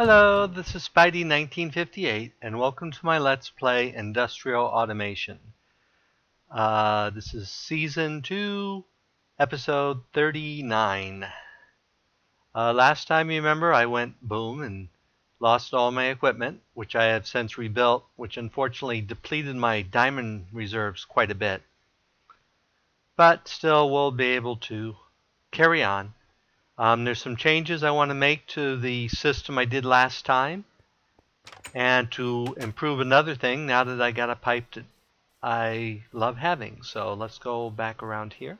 Hello, this is Spidey1958 and welcome to my Let's Play Industrial Automation. This is Season 2, Episode 39. Last time you remember I went boom and lost all my equipment, which I have since rebuilt, which unfortunately depleted my diamond reserves quite a bit. But still we'll be able to carry on. There's some changes I want to make to the system I did last time, and to improve another thing now that I got a pipe that I love having. So let's go back around here.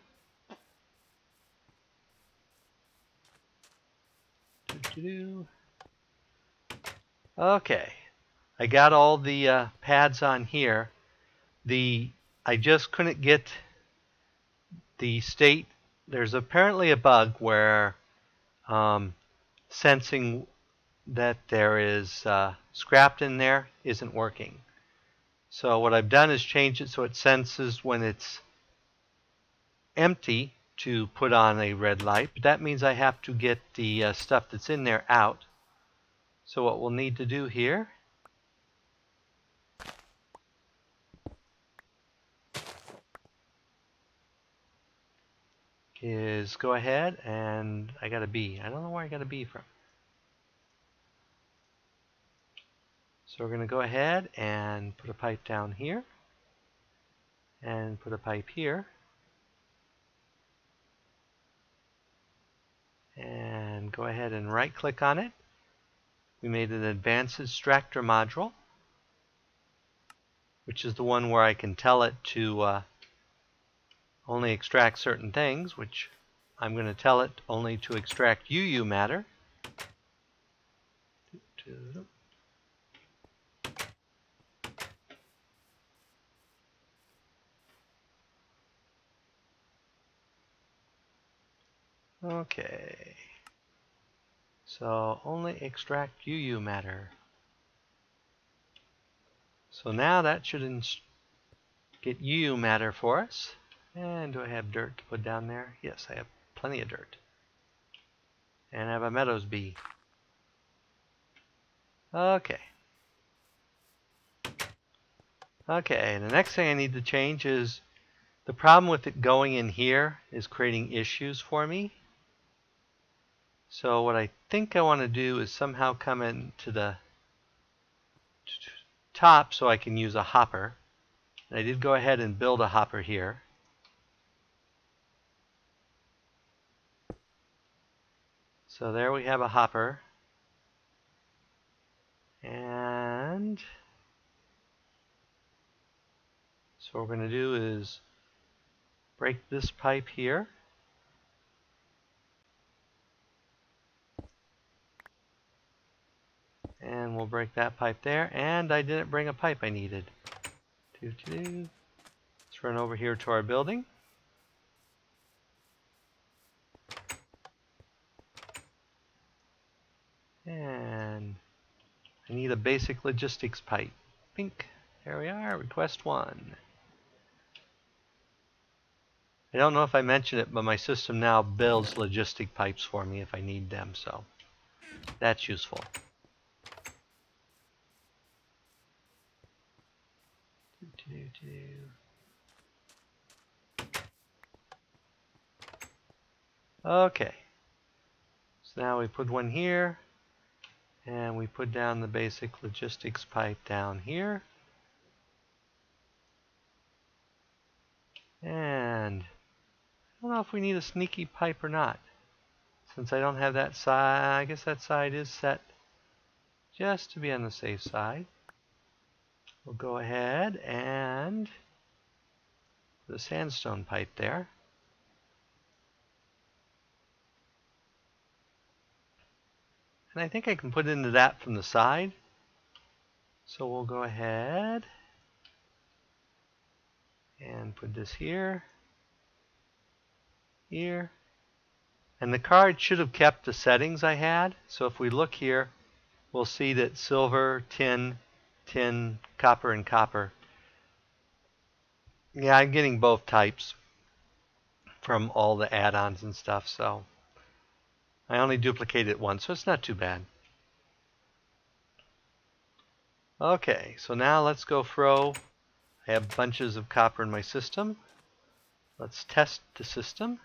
Okay, I got all the pads on here. I just couldn't get the state. There's apparently a bug where sensing that there is scrap in there isn't working. So what I've done is change it so it senses when it's empty to put on a red light, but that means I have to get the stuff that's in there out. So what we'll need to do here is go ahead and I got a B. I don't know where I got a B from. So we're going to go ahead and put a pipe down here and put a pipe here and go ahead and right click on it. We made an advanced extractor module, which is the one where I can tell it to only extract certain things, which I'm going to tell it only to extract UU matter. Okay, so only extract UU matter. So now that should get UU matter for us. And do I have dirt to put down there? Yes, I have plenty of dirt. And I have a Meadows bee. Okay. Okay, the next thing I need to change is the problem with it going in here is creating issues for me. So what I think I want to do is somehow come into the top so I can use a hopper. And I did go ahead and build a hopper here. So there we have a hopper. And so what we're going to do is break this pipe here. And we'll break that pipe there. And I didn't bring a pipe I needed. Let's run over here to our building. And I need a basic logistics pipe. Pink. There we are. Request 1. I don't know if I mentioned it, but my system now builds logistic pipes for me if I need them, so that's useful. Okay. So now we put one here. And we put down the basic logistics pipe down here. And I don't know if we need a sneaky pipe or not. Since I don't have that side, I guess that side is set just to be on the safe side. We'll go ahead and put a sandstone pipe there. And I think I can put into that from the side. So we'll go ahead and put this here, here. And the card should have kept the settings I had. So if we look here, we'll see that silver, tin, tin, copper, and copper. Yeah, I'm getting both types from all the add-ons and stuff, so I only duplicated it once, so it's not too bad. Okay, so now let's go throw. I have bunches of copper in my system. Let's test the system.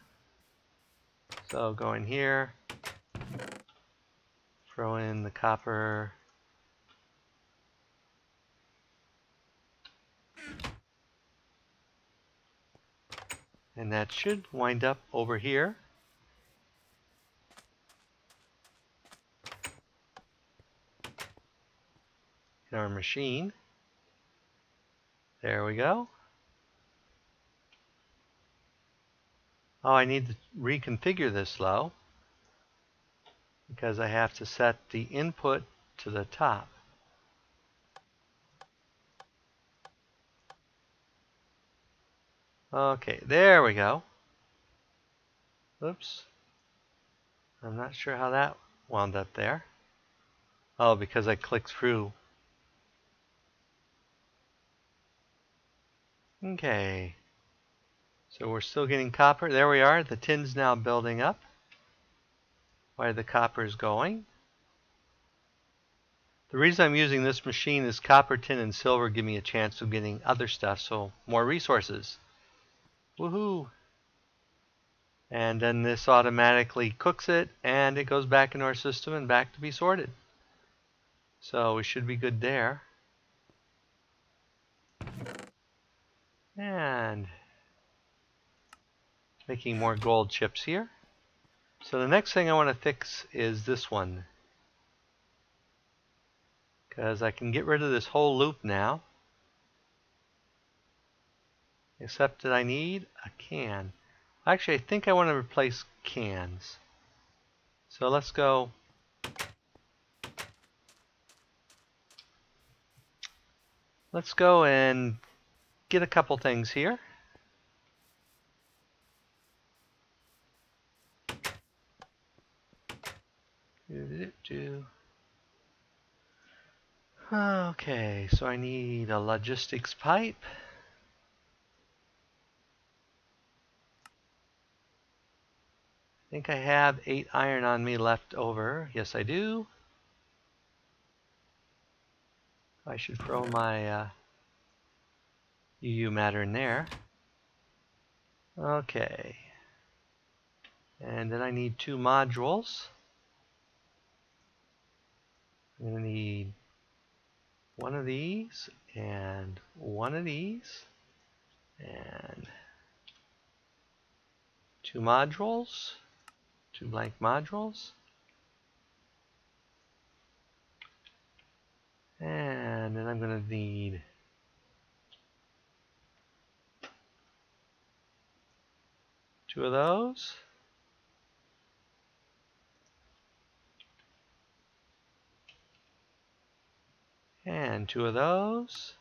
So go in here, throw in the copper. And that should wind up over here. In our machine. There we go. Oh, I need to reconfigure this though, because I have to set the input to the top. Okay, there we go. Oops. I'm not sure how that wound up there. Oh, because I clicked through. Okay. So we're still getting copper. There we are. The tin's now building up while the copper is going. The reason I'm using this machine is copper, tin, and silver give me a chance of getting other stuff, so more resources. Woohoo! And then this automatically cooks it, and it goes back into our system and back to be sorted. So we should be good there. And making more gold chips here. So the next thing I want to fix is this one, because I can get rid of this whole loop now. Except that I need a can. Actually, I think I want to replace cans. So let's go. Let's go and get a couple things here. Okay, so I need a logistics pipe. I think I have 8 iron on me left over. Yes, I do. I should throw my UU matter in there. Okay. And then I need 2 modules. I'm going to need one of these and one of these and 2 modules, 2 blank modules. And then I'm going to need two of those. And 2 of those.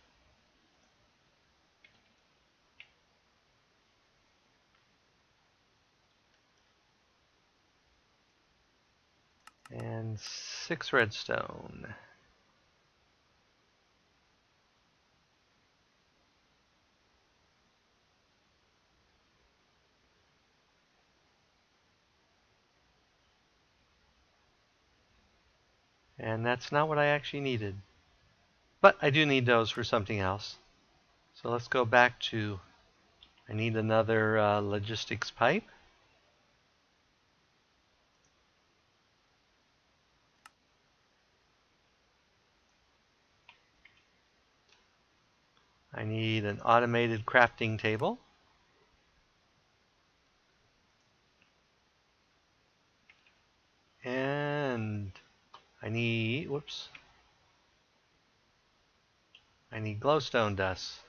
And 6 redstone. And that's not what I actually needed. But I do need those for something else. So let's go back to, I need another logistics pipe. I need an automated crafting table. And I need, whoops. I need glowstone dust.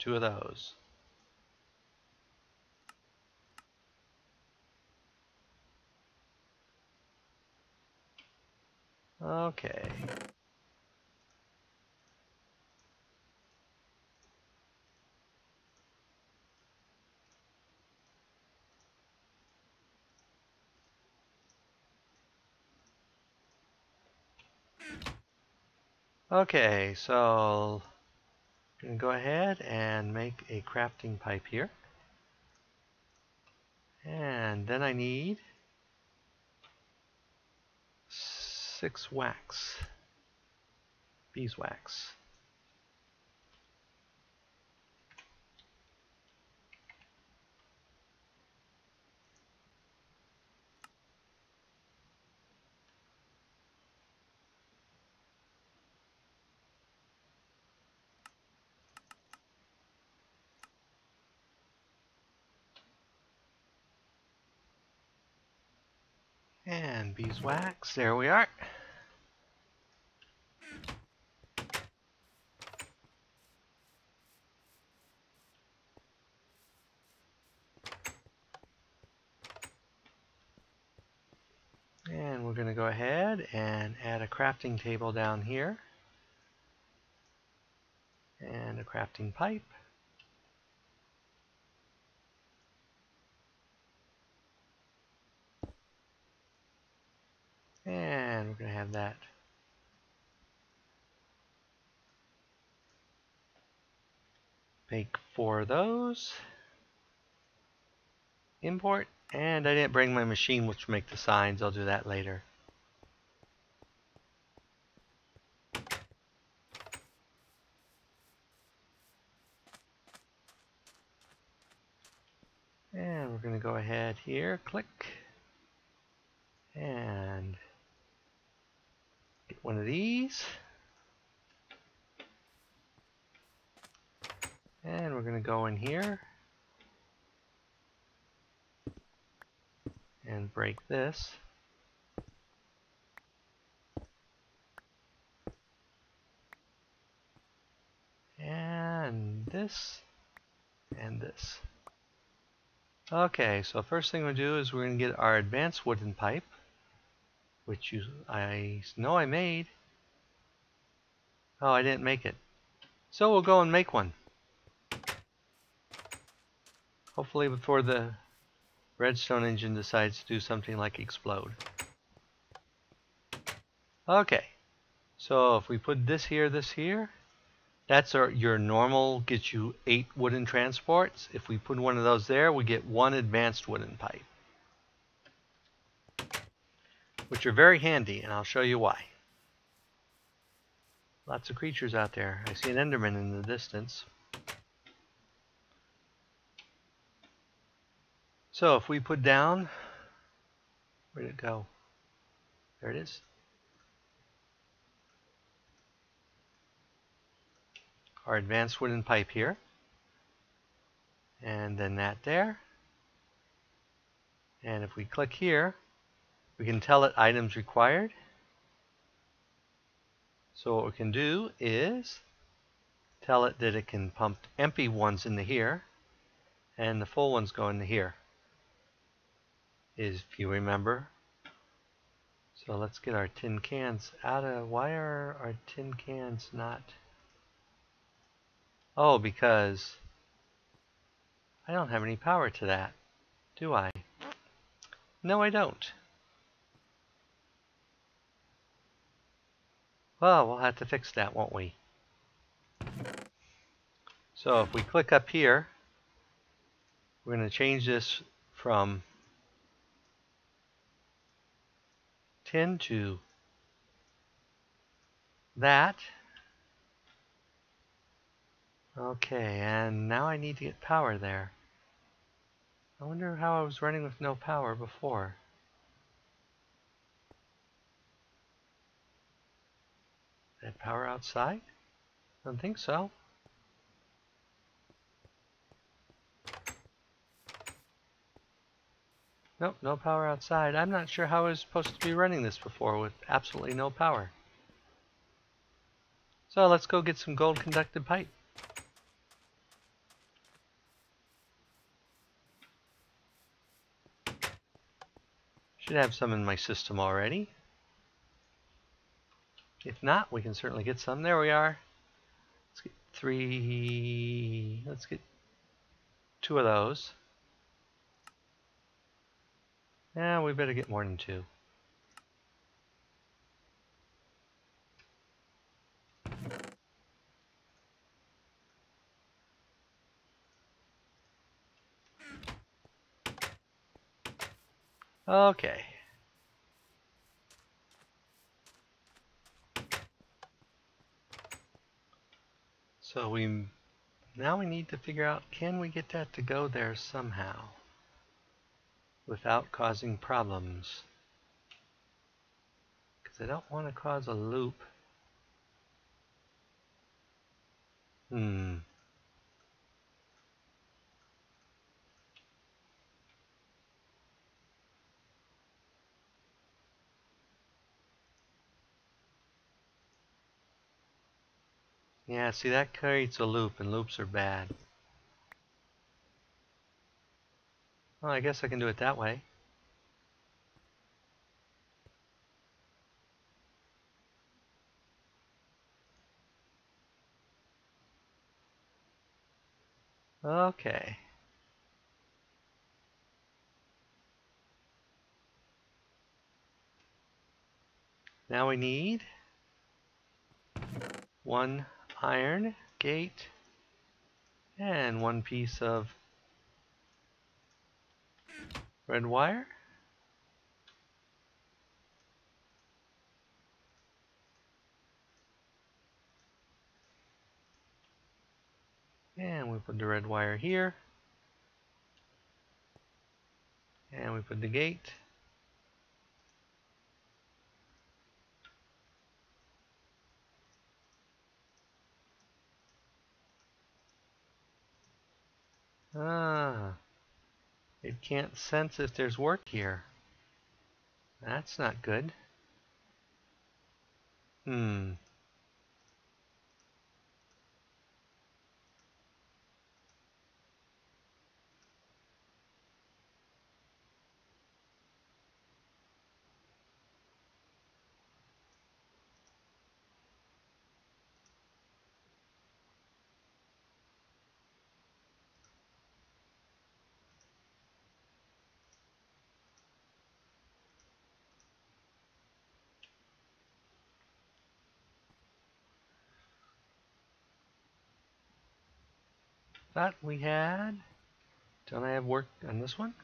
2 of those. Okay. Okay, so I'm going to go ahead and make a crafting pipe here. And then I need 6 wax. Beeswax. And beeswax, there we are. And we're going to go ahead and add a crafting table down here. And a crafting pipe. And we're going to have that. Make 4 of those. Import. And I didn't bring my machine which will make the signs. I'll do that later. And we're going to go ahead here, click, and get one of these. And we're going to go in here and break this. And this, and this. Okay, so first thing we'll do is we're going to get our advanced wooden pipe, which I know I made. Oh, I didn't make it. So we'll go and make one. Hopefully before the redstone engine decides to do something like explode. Okay, so if we put this here, that's your normal, gets you 8 wooden transports. If we put one of those there, we get 1 advanced wooden pipe, which are very handy, and I'll show you why. Lots of creatures out there. I see an Enderman in the distance. So if we put down, where'd it go? There it is. Our advanced wooden pipe here. And then that there. And if we click here, we can tell it items required. So what we can do is tell it that it can pump empty ones into here, and the full ones go into here, if you remember. So let's get our tin cans out of, why are our tin cans not? Oh, because I don't have any power to that, do I? No, I don't. Well, we'll have to fix that, won't we? So if we click up here, we're going to change this from tin to that. Okay, and now I need to get power there. I wonder how I was running with no power before. Had power outside? Don't think so. Nope, no power outside. I'm not sure how I was supposed to be running this before with absolutely no power. So let's go get some gold conductive pipe. Should have some in my system already. If not, we can certainly get some. There we are. Let's get 3. Let's get 2 of those. Yeah, we better get more than 2. Okay. So now we need to figure out, can we get that to go there somehow without causing problems? Because I don't want to cause a loop. Yeah, see, that creates a loop, and loops are bad. Well, I guess I can do it that way. Okay. Now we need one iron gate and one piece of red wire. And we put the red wire here. And we put the gate. Ah, it can't sense if there's work here. That's not good. Thought we had. Don't I have work on this one?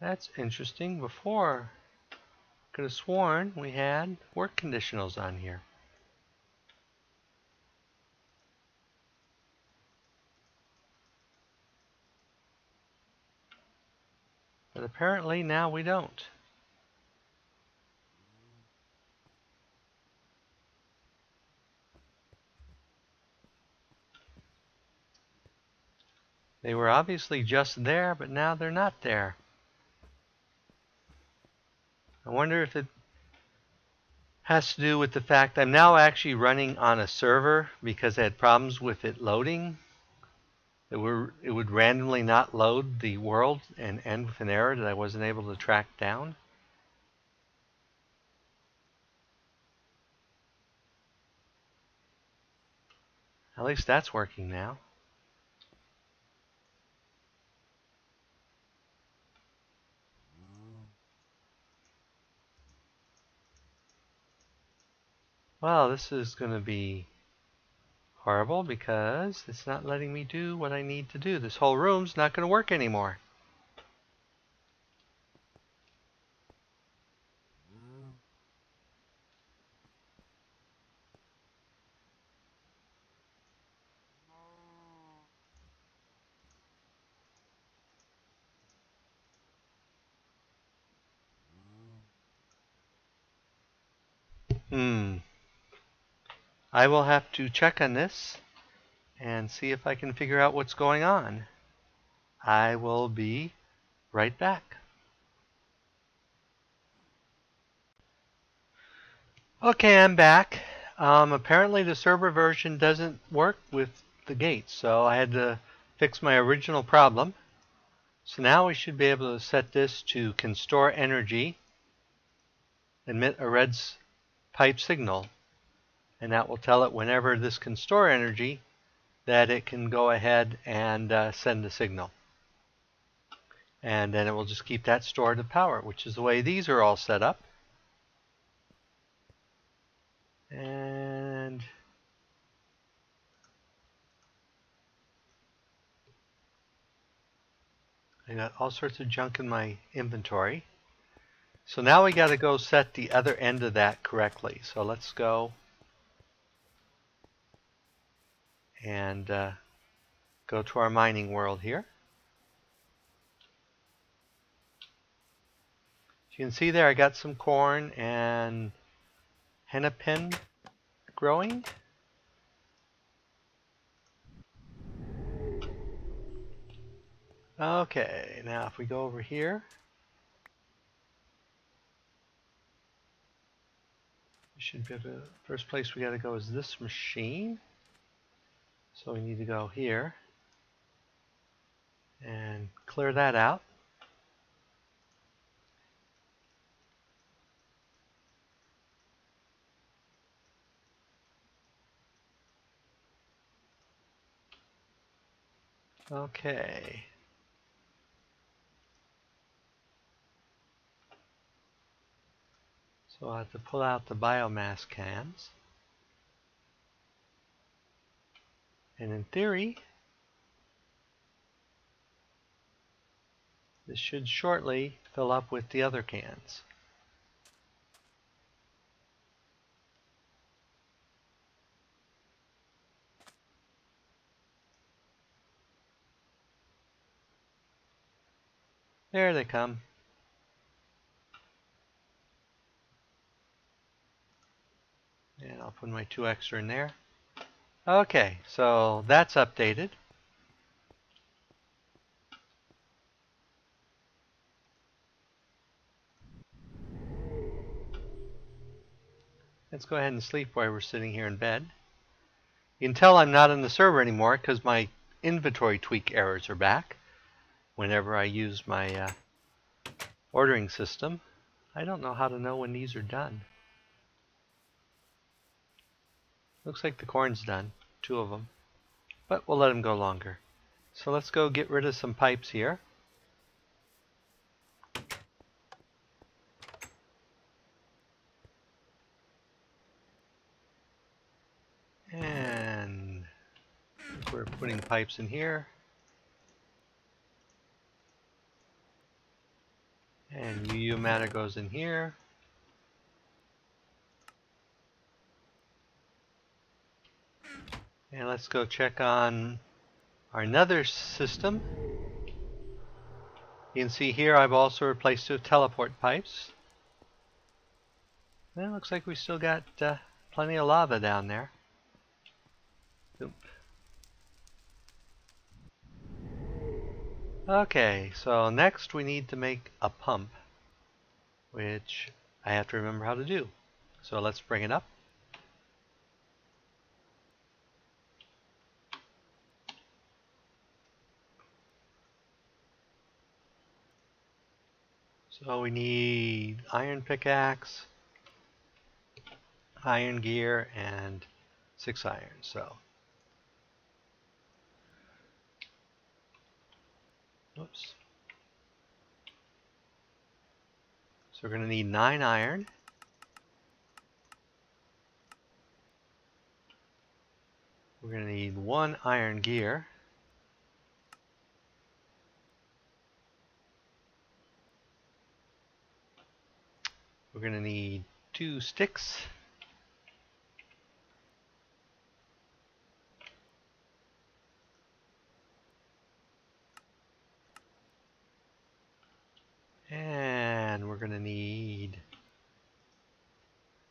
That's interesting. Before, could have sworn we had work conditionals on here. But apparently now we don't. They were obviously just there, but now they're not there. I wonder if it has to do with the fact I'm now actually running on a server because I had problems with it loading. It would randomly not load the world and end with an error that I wasn't able to track down. At least that's working now. Well, this is going to be horrible because it's not letting me do what I need to do. This whole room's not going to work anymore. I will have to check on this and see if I can figure out what's going on. I will be right back. Okay, I'm back. Apparently the server version doesn't work with the gates, so I had to fix my original problem. So now we should be able to set this to can store energy, emit a red pipe signal, and that will tell it whenever this can store energy that it can go ahead and send a signal. And then it will just keep that stored to power, which is the way these are all set up. And I got all sorts of junk in my inventory. So now we got to go set the other end of that correctly. So let's go and go to our mining world here. As you can see there, I got some corn and hennepin growing. Okay, now if we go over here, we should be able to, first place we got to go is this machine. So we need to go here and clear that out. Okay. So I'll have to pull out the biomass cans. And in theory, this should shortly fill up with the other cans. There they come. And I'll put my 2 extra in there. Okay, so that's updated. Let's go ahead and sleep while we're sitting here in bed. You can tell I'm not in the server anymore because my inventory tweak errors are back whenever I use my ordering system. I don't know how to know when these are done. Looks like the corn's done, 2 of them, but we'll let them go longer. So let's go get rid of some pipes here. And we're putting pipes in here. And UU matter goes in here. And let's go check on our nether system. You can see here I've also replaced 2 teleport pipes. And it looks like we still got plenty of lava down there. Oop. Okay, so next we need to make a pump, which I have to remember how to do. So let's bring it up. So we need iron pickaxe, iron gear, and 6 iron. So, oops. So we're going to need 9 iron. We're going to need 1 iron gear. We're going to need 2 sticks. And we're going to need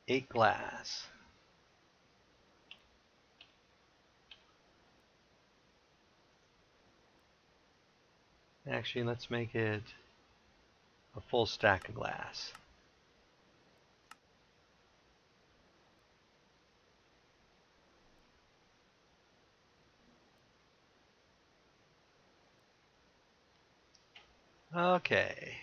8 glass. Actually, let's make it a full stack of glass. Okay.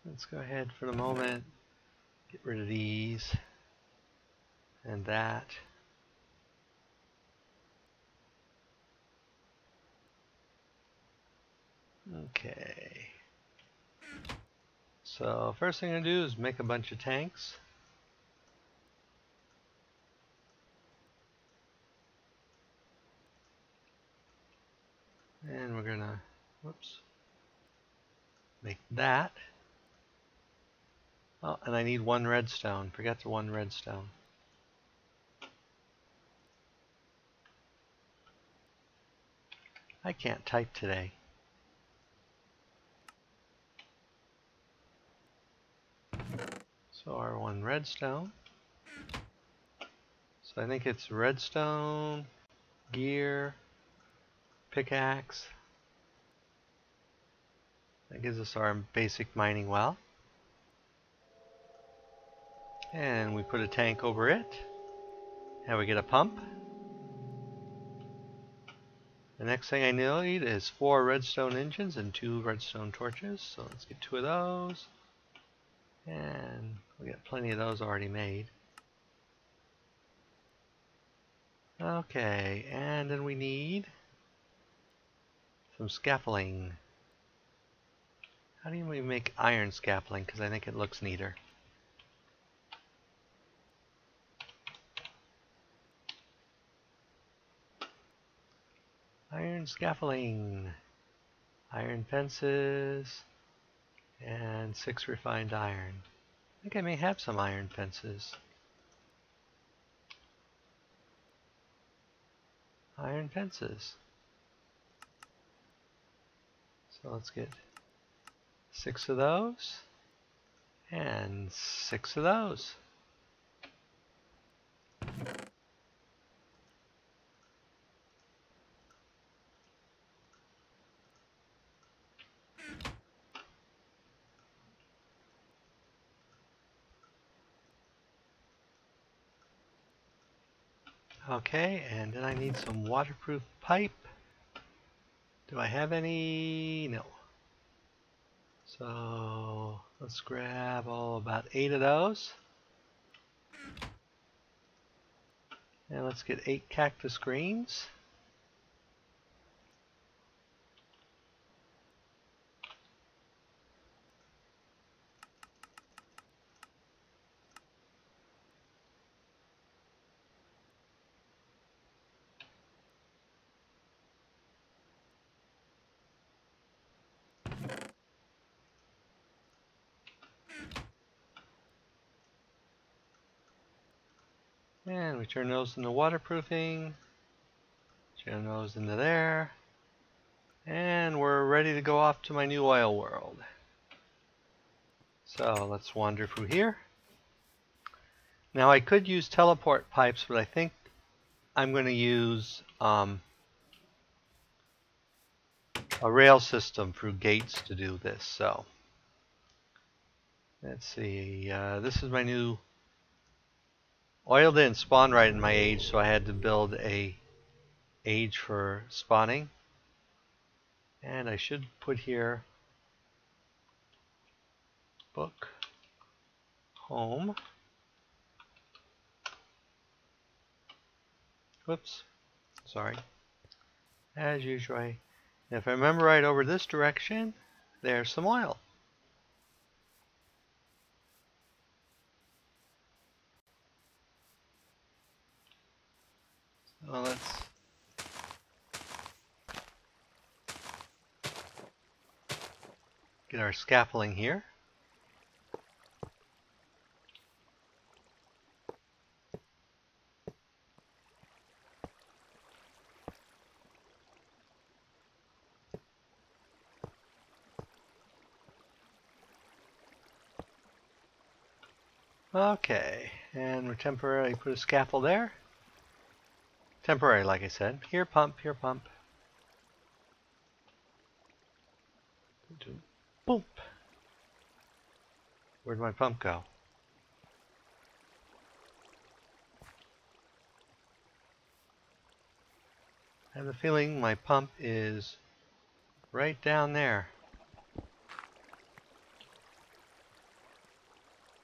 Let's go ahead for the moment, get rid of these and that. Okay. So first thing I'm going to do is make a bunch of tanks. And we're going to, whoops, make that. Oh, and I need 1 redstone. Forgot the 1 redstone. I can't type today. So R1 redstone. So I think it's redstone, gear, pickaxe. That gives us our basic mining well. And we put a tank over it. And we get a pump. The next thing I need is 4 redstone engines and 2 redstone torches. So let's get 2 of those. And we got plenty of those already made. Okay, and then we need some scaffolding. How do we make iron scaffolding? Because I think it looks neater. Iron scaffolding, iron fences, and 6 refined iron. I think I may have some iron fences. Iron fences. So let's get 6 of those and 6 of those. Okay, and then I need some waterproof pipe. Do I have any? No. So let's grab about 8 of those. And let's get 8 cactus greens. And we turn those into waterproofing. Turn those into there. And we're ready to go off to my new oil world. So let's wander through here. Now I could use teleport pipes, but I think I'm going to use a rail system through gates to do this. So let's see. This is my new oil. Didn't spawn right in my age, so I had to build a age for spawning. And I should put here book home. Whoops, sorry. As usual, if I remember right, over this direction, there's some oil. So let's get our scaffolding here. Okay, and we're temporarily put a scaffold there. Temporary, like I said. Here pump, here pump. Boom. Where'd my pump go? I have a feeling my pump is right down there.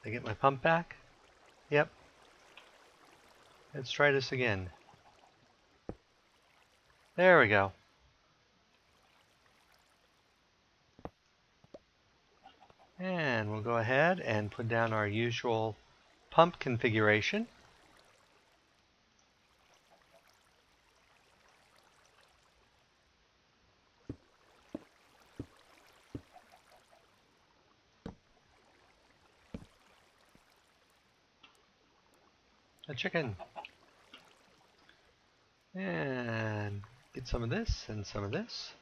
Did I get my pump back? Yep. Let's try this again. There we go. And we'll go ahead and put down our usual pump configuration. A chicken. And get some of this and some of this.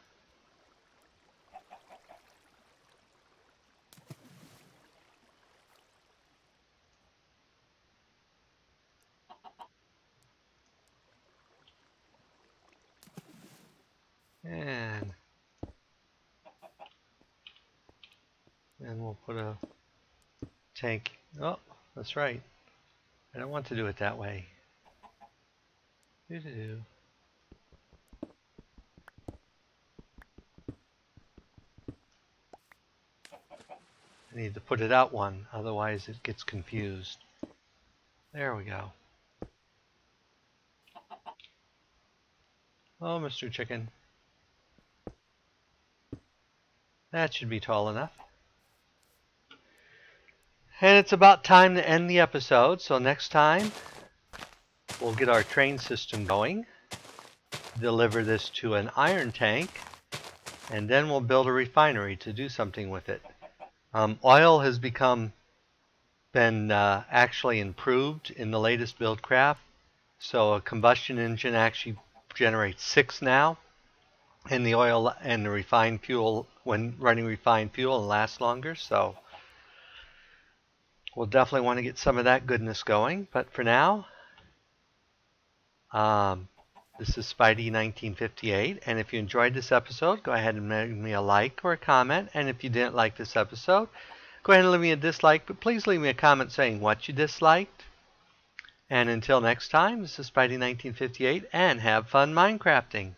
put a tank. Oh, that's right. I don't want to do it that way. Doo-doo. I need to put it out one, otherwise it gets confused. There we go. Oh, Mr. Chicken. That should be tall enough. And it's about time to end the episode, so next time we'll get our train system going, deliver this to an iron tank, and then we'll build a refinery to do something with it. Oil has been actually improved in the latest Buildcraft, so a combustion engine actually generates 6 now, and the oil and the refined fuel, when running refined fuel, lasts longer. So we'll definitely want to get some of that goodness going. But for now, this is Spidey1958, and if you enjoyed this episode, go ahead and leave me a like or a comment. And if you didn't like this episode, go ahead and leave me a dislike, but please leave me a comment saying what you disliked. And until next time, this is Spidey1958, and have fun Minecrafting.